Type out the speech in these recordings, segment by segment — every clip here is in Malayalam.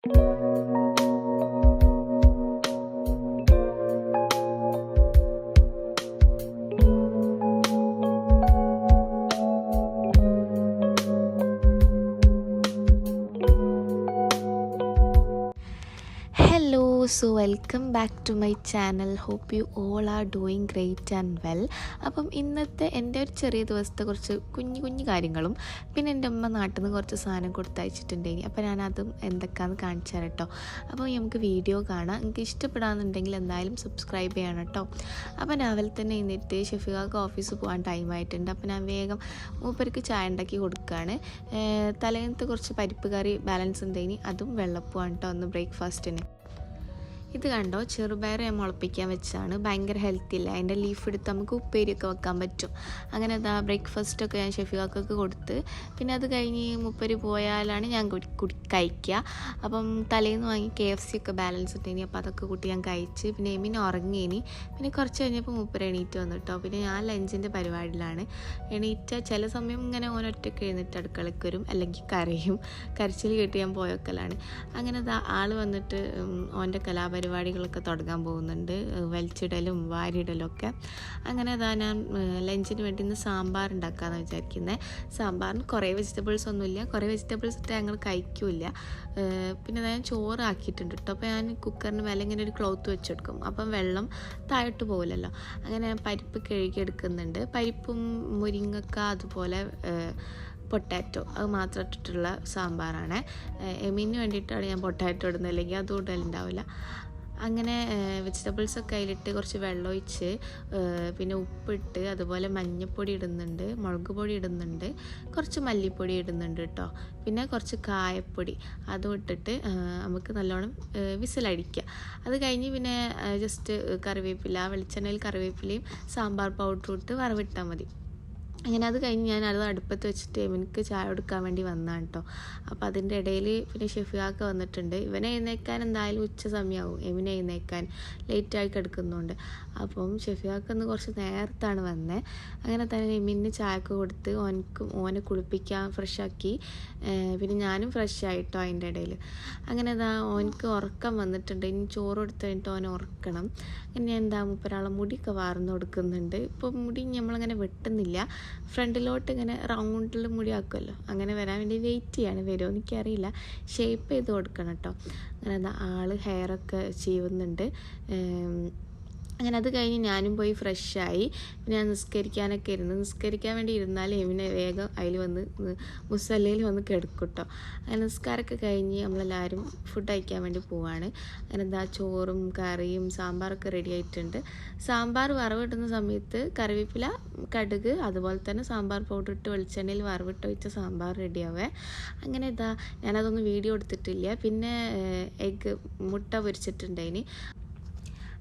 So welcome back to my channel. Hope you all are doing great and well. അപ്പം ഇന്നത്തെ എൻ്റെ ഒരു ചെറിയ ദിവസത്തെ കുറച്ച് കുഞ്ഞു കാര്യങ്ങളും പിന്നെ എൻ്റെ അമ്മ നാട്ടിൽ നിന്ന് കുറച്ച് സാധനം കൊടുത്തയച്ചിട്ടുണ്ടെങ്കിൽ അപ്പോൾ ഞാനതും എന്തൊക്കെയാണെന്ന് കാണിച്ചു തരാം കേട്ടോ. അപ്പോൾ നമുക്ക് വീഡിയോ കാണാം. നിങ്ങൾക്ക് ഇഷ്ടപ്പെടാമെന്നുണ്ടെങ്കിൽ എന്തായാലും സബ്സ്ക്രൈബ് ചെയ്യണം കേട്ടോ. അപ്പോൾ രാവിലെ തന്നെ എഴുന്നേറ്റ് ഷെഫികാക്ക് ഓഫീസിൽ പോകാൻ ടൈമായിട്ടുണ്ട്. അപ്പോൾ ഞാൻ വേഗം മൂപ്പർക്ക് ചായ ഉണ്ടാക്കി കൊടുക്കുകയാണ്. തലേന്നത്തെ കുറച്ച് പരിപ്പ് കറി ബാലൻസ് ഉണ്ടെങ്കിൽ അതും വെള്ളപ്പമാണ് കേട്ടോ ഒന്ന് ബ്രേക്ക്ഫാസ്റ്റിന്. ഇത് കണ്ടോ, ചെറുപയർ ഞാൻ മുളപ്പിക്കാൻ വെച്ചതാണ്. ഭയങ്കര ഹെൽത്തി ഇല്ല, അതിൻ്റെ ലീഫ് എടുത്ത് നമുക്ക് ഉപ്പേരിയൊക്കെ വെക്കാൻ പറ്റും. അങ്ങനെ അതാ ബ്രേക്ക്ഫാസ്റ്റൊക്കെ ഞാൻ ഷെഫികാക്കൊക്കെ കൊടുത്ത് പിന്നെ അത് കഴിഞ്ഞ് മുപ്പര് പോയാലാണ് ഞാൻ കഴിക്കുക. അപ്പം തലേന്ന് വാങ്ങി KFC ഒക്കെ ബാലൻസ് ഇട്ടേനി. അപ്പോൾ അതൊക്കെ കൂട്ടി ഞാൻ കഴിച്ച് പിന്നെ എമിനെ ഉറങ്ങിയിനി. പിന്നെ കുറച്ച് കഴിഞ്ഞപ്പോൾ മുപ്പര് എണീറ്റ് വന്നു കേട്ടോ. പിന്നെ ഞാൻ ലഞ്ചിൻ്റെ പരിപാടിയിലാണ്. ചില സമയം ഇങ്ങനെ ഓനൊറ്റയ്ക്ക് എഴുന്നിട്ട് അടുക്കളയ്ക്ക് വരും, അല്ലെങ്കിൽ കരച്ചിൽ കേട്ട് ഞാൻ പോയൊക്കലാണ്. അങ്ങനെ ആൾ വന്നിട്ട് ഓൻ്റെ കലാപരിപാടികളൊക്കെ തുടങ്ങാൻ പോകുന്നുണ്ട്, വലിച്ചിടലും വാരിയിടലും ഒക്കെ. അങ്ങനെ ഞാൻ ലഞ്ചിന് വേണ്ടി ഇന്ന് സാമ്പാർ ഉണ്ടാക്കാമെന്ന് വിചാരിക്കുന്നത്. സാമ്പാറിന് കുറേ വെജിറ്റബിൾസ് ഒന്നുമില്ല, കുറേ വെജിറ്റബിൾസ് ഇട്ട് ഞങ്ങൾ കഴിക്കില്ല. പിന്നെ ഞാൻ ചോറാക്കിയിട്ടുണ്ട് കേട്ടോ. അപ്പോൾ ഞാൻ കുക്കറിന് മേലെ ഇങ്ങനെ ഒരു ക്ലോത്ത് വെച്ചെടുക്കും, അപ്പം വെള്ളം താഴോട്ട് പോകില്ലല്ലോ. അങ്ങനെ ഞാൻ പരിപ്പ് കഴുകിയെടുക്കുന്നുണ്ട്. പരിപ്പും മുരിങ്ങക്ക അതുപോലെ പൊട്ടാറ്റോ അത് മാത്രം ഇട്ടിട്ടുള്ള സാമ്പാറാണ്. എമീന് വേണ്ടിയിട്ടാണ് ഞാൻ പൊട്ടാറ്റോ ഇടുന്നത്, അല്ലെങ്കിൽ അത് ഇടലുണ്ടാവില്ല. അങ്ങനെ വെജിറ്റബിൾസൊക്കെ അതിലിട്ട് കുറച്ച് വെള്ളം ഒഴിച്ച് പിന്നെ ഉപ്പിട്ട് അതുപോലെ മഞ്ഞൾപ്പൊടി ഇടുന്നുണ്ട്, മുളക് പൊടി ഇടുന്നുണ്ട്, കുറച്ച് മല്ലിപ്പൊടി ഇടുന്നുണ്ട് കേട്ടോ. പിന്നെ കുറച്ച് കായപ്പൊടി അതും ഇട്ടിട്ട് നമുക്ക് നല്ലോണം വിസിലടിക്കുക. അത് കഴിഞ്ഞ് പിന്നെ ജസ്റ്റ് വെളിച്ചെണ്ണയിൽ കറിവേപ്പിലയും സാമ്പാർ പൗഡറും ഇട്ട് വറവിട്ടാൽ മതി. അങ്ങനെ അത് കഴിഞ്ഞ് ഞാൻ അത് അടുപ്പത്ത് വെച്ചിട്ട് എമിനിക്ക് ചായ കൊടുക്കാൻ വേണ്ടി വന്നതാണ് കേട്ടോ. അപ്പോൾ അതിൻ്റെ ഇടയിൽ പിന്നെ ഷെഫികാക്ക വന്നിട്ടുണ്ട്. ഇവനെ എഴുന്നേൽക്കാൻ എന്തായാലും ഉച്ച സമയമാവും, എമിനെ എഴുന്നേൽക്കാൻ ലേറ്റായി കിടക്കുന്നുണ്ട്. അപ്പം ഷെഫികാക്ക ഒന്ന് കുറച്ച് നേരത്താണ് വന്നത്. അങ്ങനെ തന്നെ എമിന് ചായക്ക് കൊടുത്ത് ഓനെ കുളിപ്പിക്കാൻ ഫ്രഷാക്കി. പിന്നെ ഞാനും ഫ്രഷായിട്ടോ അതിൻ്റെ ഇടയിൽ. അങ്ങനെ ഓനക്ക് ഉറക്കം വന്നിട്ടുണ്ട്. ഇനി ചോറ് കൊടുത്ത് കഴിഞ്ഞിട്ട് ഓനെ ഉറക്കണം. അങ്ങനെ ഞാൻ മുപ്പരാളെ മുടിയൊക്കെ വാർന്ന് കൊടുക്കുന്നുണ്ട്. ഇപ്പോൾ മുടി നമ്മളങ്ങനെ വെട്ടുന്നില്ല, ഫ്രണ്ടിലോട്ട് ഇങ്ങനെ റൗണ്ടിൽ മുടി ആക്കുമല്ലോ, അങ്ങനെ വരാൻ വേണ്ടി വെയിറ്റ് ചെയ്യാണ്. വരുമോ എനിക്കറിയില്ല, ഷേപ്പ് ചെയ്ത് കൊടുക്കണം കേട്ടോ. അങ്ങനെ ആൾ ഹെയറൊക്കെ ചെയ്യുന്നുണ്ട്. അങ്ങനെ അത് കഴിഞ്ഞ് ഞാനും പോയി ഫ്രഷായി. ഞാൻ നിസ്കരിക്കാൻ വേണ്ടി ഇരുന്നാൽ എമിനെ വേഗം അതിൽ വന്ന് മുസല്ലയിൽ വന്ന് കിടക്കും കേട്ടോ. അങ്ങനെ നിസ്കാരമൊക്കെ കഴിഞ്ഞ് നമ്മളെല്ലാവരും ഫുഡ് കഴിക്കാൻ വേണ്ടി പോവാണ്. അങ്ങനെ ചോറും കറിയും സാമ്പാറൊക്കെ റെഡി ആയിട്ടുണ്ട്. സാമ്പാർ വറവിടുന്ന സമയത്ത് കറിവേപ്പില, കടുക് അതുപോലെ തന്നെ സാമ്പാർ പൗഡർ ഇട്ട് വെളിച്ചെണ്ണയിൽ വറവിട്ട് വെച്ച സാമ്പാർ റെഡിയാവേ. അങ്ങനെ ഞാനതൊന്നും വീഡിയോ എടുത്തിട്ടില്ല. പിന്നെ മുട്ട പൊരിച്ചിട്ടുണ്ടായിന്.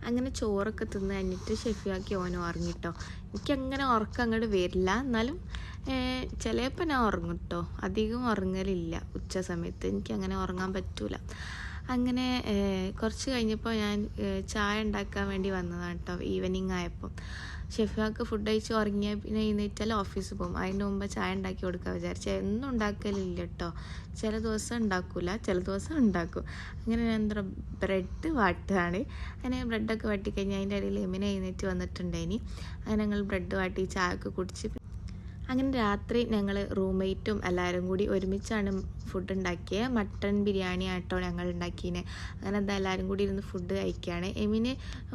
അങ്ങനെ ചോറൊക്കെ തിന്ന് കഴിഞ്ഞിട്ട് ഷെഫിയാക്കി ഓനോ ഉറങ്ങിട്ടോ. എനിക്കങ്ങനെ ഉറക്കം അങ്ങോട്ട് വരില്ല, എന്നാലും ചിലപ്പോൾ ഞാൻ ഉറങ്ങും കേട്ടോ. അധികം ഉറങ്ങലില്ല ഉച്ച സമയത്ത്, എനിക്കങ്ങനെ ഉറങ്ങാൻ പറ്റൂല. അങ്ങനെ കുറച്ച് കഴിഞ്ഞപ്പോൾ ഞാൻ ചായ ഉണ്ടാക്കാൻ വേണ്ടി വന്നതാണ് കേട്ടോ. ഈവനിങ് ആയപ്പോൾ ഷെഫിയാക്ക് ഫുഡ് കഴിച്ച് ഉറങ്ങിയാൽ പിന്നെ എഴുന്നേറ്റാൽ ഓഫീസിൽ പോകും. അതിൻ്റെ മുമ്പ് ചായ ഉണ്ടാക്കി കൊടുക്കാൻ വിചാരിച്ചാൽ എന്നും ഉണ്ടാക്കലില്ല കേട്ടോ. ചില ദിവസം ഉണ്ടാക്കില്ല, ചില ദിവസം ഉണ്ടാക്കും. അങ്ങനെ ഞാൻ ബ്രെഡ് വാട്ടുകയാണ്. അങ്ങനെ ബ്രെഡൊക്കെ വാട്ടിക്കഴിഞ്ഞാൽ അതിൻ്റെ ഇടയിൽ എമിനെ എഴുന്നേറ്റ് വന്നിട്ടുണ്ടായിനി. അങ്ങനെ ഞങ്ങൾ ബ്രെഡ് വാട്ടി ചായയൊക്കെ കുടിച്ച് അങ്ങനെ രാത്രി ഞങ്ങൾ റൂംമേറ്റും എല്ലാവരും കൂടി ഒരുമിച്ചാണ് ഫുഡ് ഉണ്ടാക്കിയത്. മട്ടൺ ബിരിയാണി ആട്ടോ ഞങ്ങൾ ഉണ്ടാക്കിയത്. അങ്ങനെ എല്ലാവരും കൂടി ഇരുന്ന് ഫുഡ് കഴിക്കുകയാണ്. എമിന്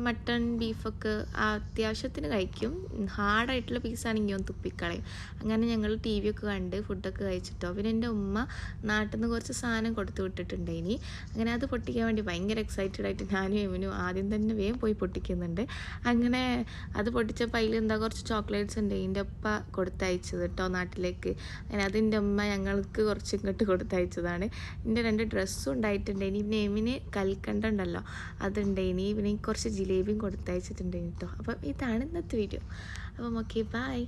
മട്ടൺ ബീഫൊക്കെ അത്യാവശ്യത്തിന് കഴിക്കും, ഹാർഡായിട്ടുള്ള പീസാണെങ്കിൽ ഒന്ന് തുപ്പിക്കളയും. അങ്ങനെ ഞങ്ങൾ TV ഒക്കെ കണ്ട് ഫുഡൊക്കെ കഴിച്ചിട്ടോ. പിന്നെ എൻ്റെ ഉമ്മ നാട്ടിൽ നിന്ന് കുറച്ച് സാധനം കൊടുത്തു വിട്ടിട്ടുണ്ടായിനി. അങ്ങനെ അത് പൊട്ടിക്കാൻ വേണ്ടി ഭയങ്കര എക്സൈറ്റഡ് ആയിട്ട് ഞാനും എമിനും ആദ്യം തന്നെ വേഗം പോയി പൊട്ടിക്കുന്നുണ്ട്. അങ്ങനെ അത് പൊട്ടിച്ചപ്പോൾ അതിൽ കുറച്ച് ചോക്ലേറ്റ്സ് ഉണ്ട്, എൻ്റെ ഉപ്പ കൊടുത്തയച്ചത് കേട്ടോ നാട്ടിലേക്ക്. അങ്ങനെ അതിൻ്റെ അമ്മ ഞങ്ങൾക്ക് കുറച്ച് ഇങ്ങോട്ട് കൊടുത്തയച്ചതാണ്. എൻ്റെ 2 ഡ്രസ്സും ഉണ്ടായിട്ടുണ്ടായിനി. പിന്നെ എമിന് കൽക്കണ്ട ഉണ്ടല്ലോ അതുണ്ടായിനി. പിന്നെ കുറച്ച് ജിലേബിയും കൊടുത്തയച്ചിട്ടുണ്ടായിനി കേട്ടോ. അപ്പം ഇതാണ് ഇന്നത്തെ വീഡിയോ. അപ്പം ഓക്കെ, ബൈ.